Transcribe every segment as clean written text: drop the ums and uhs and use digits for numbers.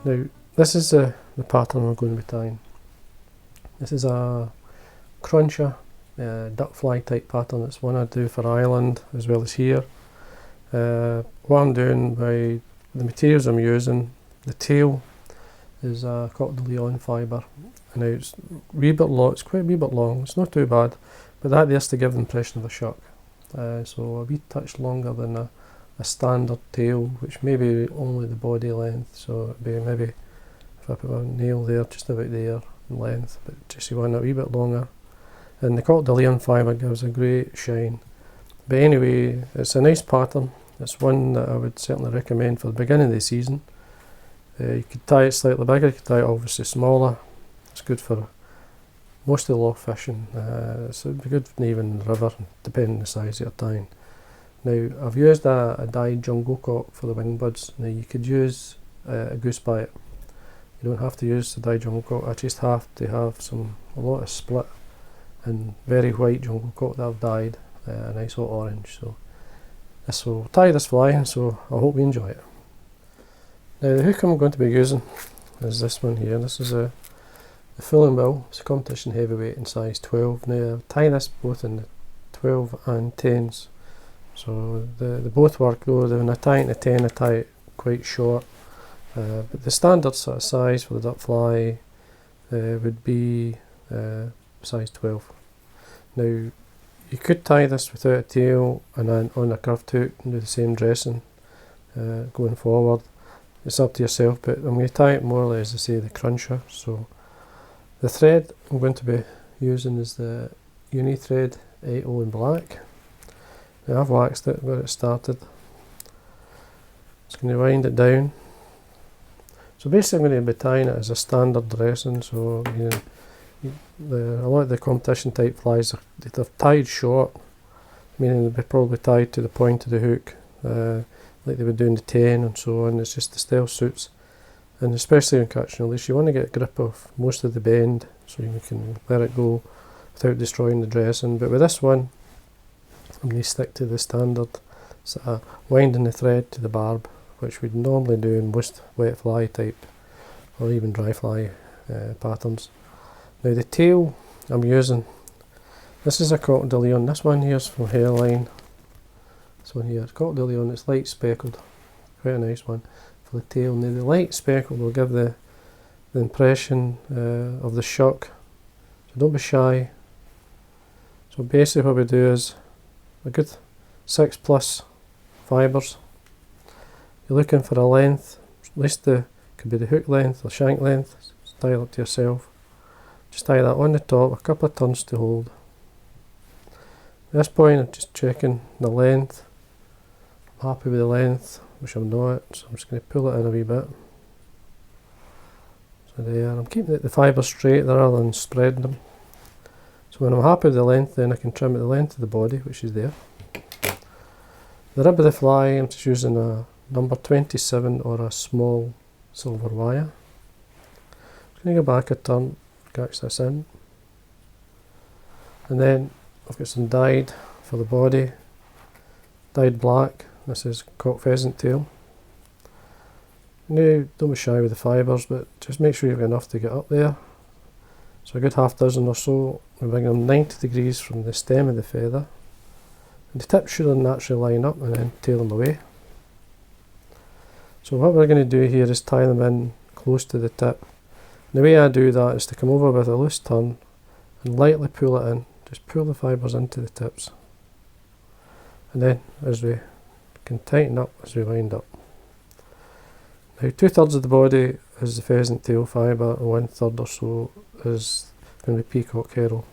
Now this is the pattern we're going to be tying. This is a cruncher, duck fly type pattern. It's one I do for Ireland as well as here. What I'm doing by the materials I'm using, the tail is a Coq de Leon fibre. Now it's a wee bit long, it's quite a wee bit long, it's not too bad, but that there's to give the impression of a shuck. So a wee touch longer than a standard tail, which may be only the body length, so it'd be maybe, if I put a nail there, just about there in length, but just you want it a wee bit longer. And the Coq de Leon fibre gives a great shine. But anyway, it's a nice pattern. It's one that I would certainly recommend for the beginning of the season. You could tie it slightly bigger, you could tie it obviously smaller. It's good for mostly loch fishing, so it'd be good even in the river, depending on the size you're tying. Now I've used a dyed jungle cock for the wing buds. Now you could use a goose biot. You don't have to use the dyed jungle cock. I just have to have a lot of split and very white jungle cock that I've dyed a nice hot orange. So this will tie this fly, so I hope you enjoy it. Now the hook I'm going to be using is this one here. This is the Full and Bill. It's a competition heavyweight in size 12. Now I tie this both in the 12 and 10s. So they both work though. When I tie it in the 10 I tie it quite short. But the standard sort of size for the duck fly would be size 12. Now you could tie this without a tail and then on a curved hook and do the same dressing going forward. It's up to yourself, but I'm going to tie it more or less as I say the cruncher. So the thread I'm going to be using is the uni thread 80 in black. Now I've waxed it, got it started. Just going to wind it down. So basically I'm going to be tying it as a standard dressing. So you know, a lot of the competition type flies they're tied short, meaning they'll be probably tied to the point of the hook, like they would do in the 10 and so on. It's just the style suits, and especially when catching a leash you want to get a grip of most of the bend so you can let it go without destroying the dressing. But with this one I'm going to stick to the standard sort of winding the thread to the barb, which we'd normally do in most wet fly type or even dry fly patterns. Now the tail I'm using, this is a Coq de Leon. This one here is from Herl. This one here, Coq de Leon, it's light speckled, quite a nice one for the tail. Now the light speckled will give the impression of the shuck, so don't be shy. So basically what we do is a good 6+ fibres. You're looking for a length, at least could be the hook length or shank length, tie it up to yourself. Just tie that on the top, a couple of turns to hold. At this point I'm just checking the length. I'm happy with the length, which I'm not, so I'm just going to pull it in a wee bit. So there, I'm keeping the fibres straight there rather than spreading them. So when I'm happy with the length, then I can trim at the length of the body, which is there. The rib of the fly, I'm just using a number 27 or a small silver wire. I'm going to go back a turn, catch this in. And then I've got some dyed for the body, dyed black. This is cock pheasant tail. Now don't be shy with the fibres, but just make sure you've got enough to get up there. So a good half dozen or so. We bring them 90 degrees from the stem of the feather. And the tips should naturally line up and then tail them away. So what we're going to do here is tie them in close to the tip. And the way I do that is to come over with a loose turn and lightly pull it in. Just pull the fibres into the tips. And then as we can tighten up as we wind up. Now 2/3 of the body is the pheasant tail fibre and 1/3 or so is going to be peacock herl.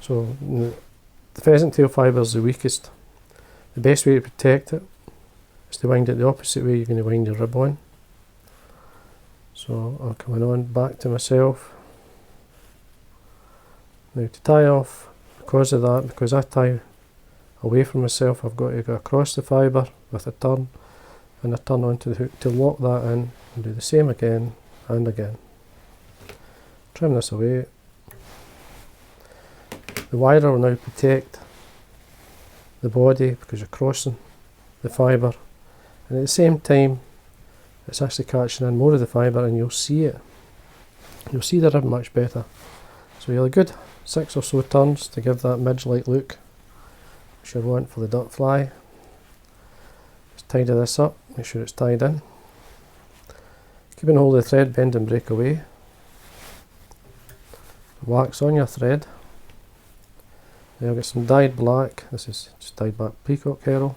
So the pheasant tail fibre is the weakest. The best way to protect it is to wind it the opposite way you're going to wind your rib on. So I'm coming on back to myself. Now to tie off, because of that, because I tie away from myself, I've got to go across the fibre with a turn and a turn onto the hook to lock that in and do the same again and again. Trim this away. The wire will now protect the body because you're crossing the fibre, and at the same time it's actually catching in more of the fibre, and you'll see it. You'll see the rib much better. So you'll have a good 6 or so turns to give that midge-like look, which you want for the duck fly. Just tidy this up, make sure it's tied in. Keeping hold of the thread, bend and break away. Wax on your thread. Then I'll get some dyed black. This is just dyed black Peacock Herl.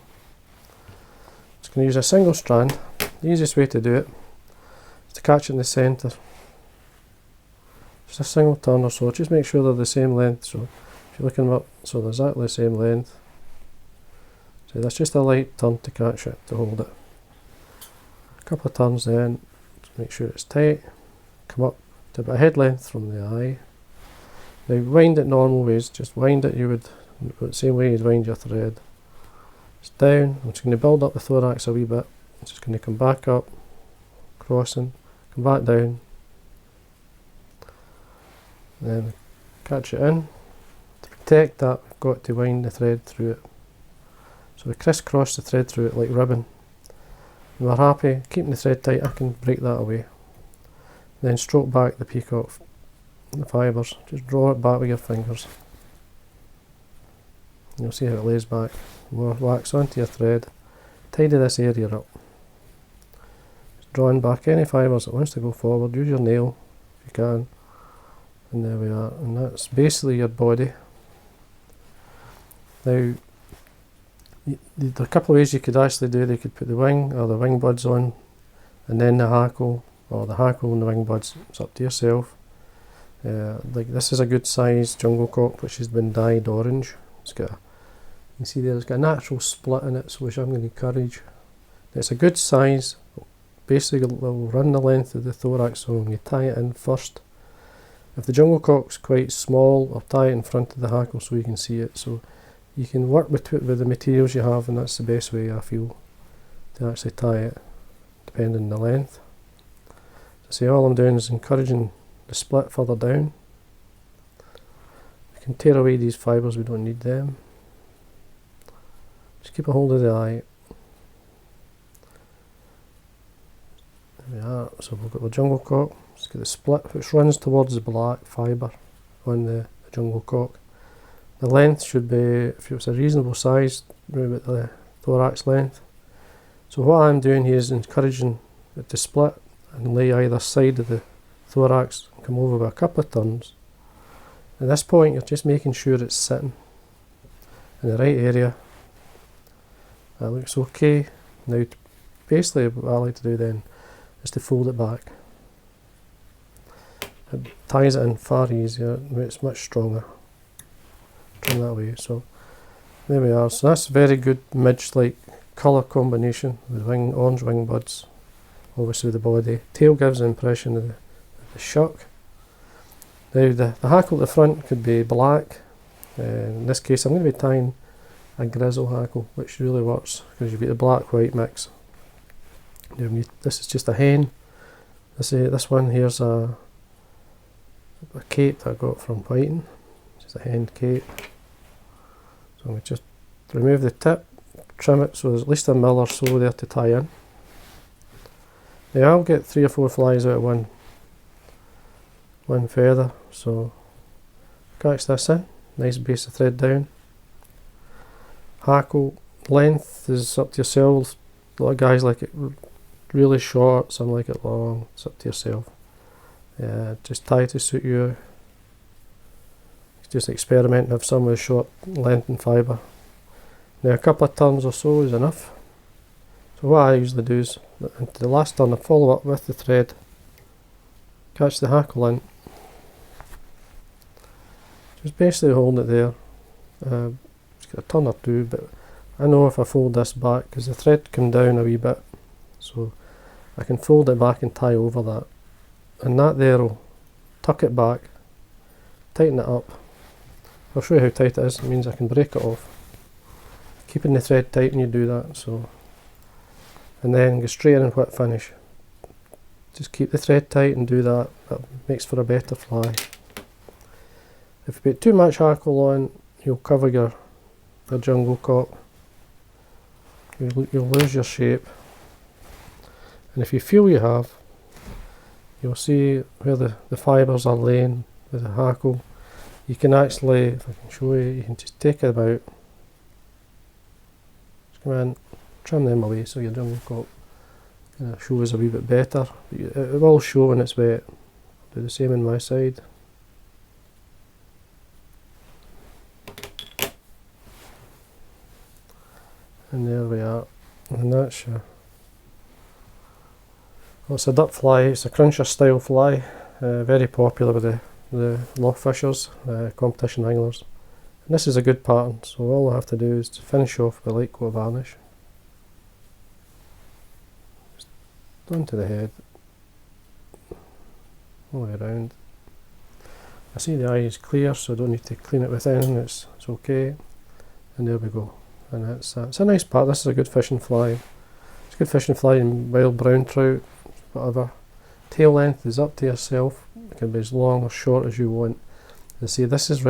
Just going to use a single strand. The easiest way to do it is to catch it in the centre. Just a single turn or so. Just make sure they're the same length. So if you're looking up, so they're exactly the same length. So that's just a light turn to catch it, to hold it. A couple of turns then. Just make sure it's tight. Come up to about a head length from the eye. Now wind it normal ways, just wind it the same way you'd wind your thread. It's down, I'm just going to build up the thorax a wee bit. I'm just going to come back up, crossing, come back down, then catch it in. To protect that, we've got to wind the thread through it. So we crisscross the thread through it like ribbon. When we're happy, keeping the thread tight, I can break that away. Then stroke back the peacock, the fibres, just draw it back with your fingers. You'll see how it lays back. More wax onto your thread, tidy this area up. Just drawing back any fibres that wants to go forward, use your nail if you can. And there we are, and that's basically your body. Now, there are a couple of ways you could actually do it. You could put the wing or the wing buds on, and then the hackle, or the hackle and the wing buds. It's up to yourself. Like this is a good size jungle cock which has been dyed orange. It's got you can see there, it's got a natural split in it, so which I'm going to encourage. It's a good size. Basically it will run the length of the thorax, so I'm going to tie it in first. If the jungle cock's quite small, I'll tie it in front of the hackle so you can see it. So you can work with the materials you have, and that's the best way I feel to actually tie it, depending on the length. So all I'm doing is encouraging the split further down. We can tear away these fibres, we don't need them. Just keep a hold of the eye. There we are, so we've got the jungle cock. Let's get the split which runs towards the black fibre on the jungle cock. The length should be, if it's a reasonable size, around about the thorax length. So what I'm doing here is encouraging it to split and lay either side of the thorax and come over with a couple of turns. At this point you're just making sure it's sitting in the right area. That looks okay. Now basically what I like to do then is to fold it back. It ties it in far easier, it's much stronger from that way. So there we are. So that's a very good midge-like colour combination with orange wing buds, obviously the body. Tail gives the impression of the shuck. Now the hackle at the front could be black. In this case I'm going to be tying a Grizzle hackle, which really works because you've got the black-white mix. This is just a hen. This one here's a cape that I got from Whiting. Just a hen cape. So I'm going to just remove the tip, trim it so there's at least a mil or so there to tie in. Now I'll get 3 or 4 flies out of one feather, so catch this in, nice base of thread down. Hackle length is up to yourself. A lot of guys like it really short, some like it long, it's up to yourself. Just tie to suit you. Just experiment and have some with short length and fibre. Now a couple of turns or so is enough. So what I usually do is, into the last turn I follow up with the thread, catch the hackle in, just basically hold it there. Just get a turn or two, but I know if I fold this back, because the thread come down a wee bit, so I can fold it back and tie over that, and that there will tuck it back, tighten it up. I'll show you how tight it is. It means I can break it off, keeping the thread tight when you do that. So, and then go straight in and whip finish. Just keep the thread tight and do that. That makes for a better fly. If you put too much hackle on, you'll cover your jungle cock. You'll lose your shape. And if you feel you have, you'll see where the fibres are laying with the hackle. You can actually, if I can show you, you can just take it about, just come in, trim them away so your drum got shows a wee bit better. It will show when it's wet. I'll do the same on my side. And there we are. And that's well, it's a duck fly. It's a cruncher style fly. Very popular with the loch fishers, competition anglers. And this is a good pattern, so all I have to do is to finish off with light coat varnish. Just onto the head, all the way around. I see the eye is clear, so I don't need to clean it with anything, it's okay. And there we go. And it's a nice pattern. This is a good fishing fly. It's a good fishing fly in wild brown trout, whatever. Tail length is up to yourself. It can be as long or short as you want. As I say, this is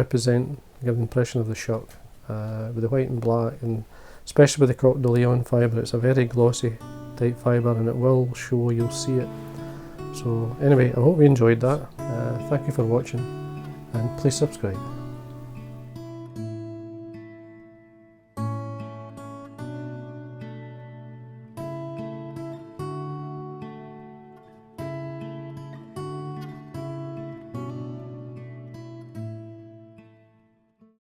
give the impression of the shuck with the white and black, and especially with the Croc de Leon fibre. It's a very glossy type fibre, and it will show. You'll see it. So anyway, I hope you enjoyed that. Thank you for watching, and please subscribe.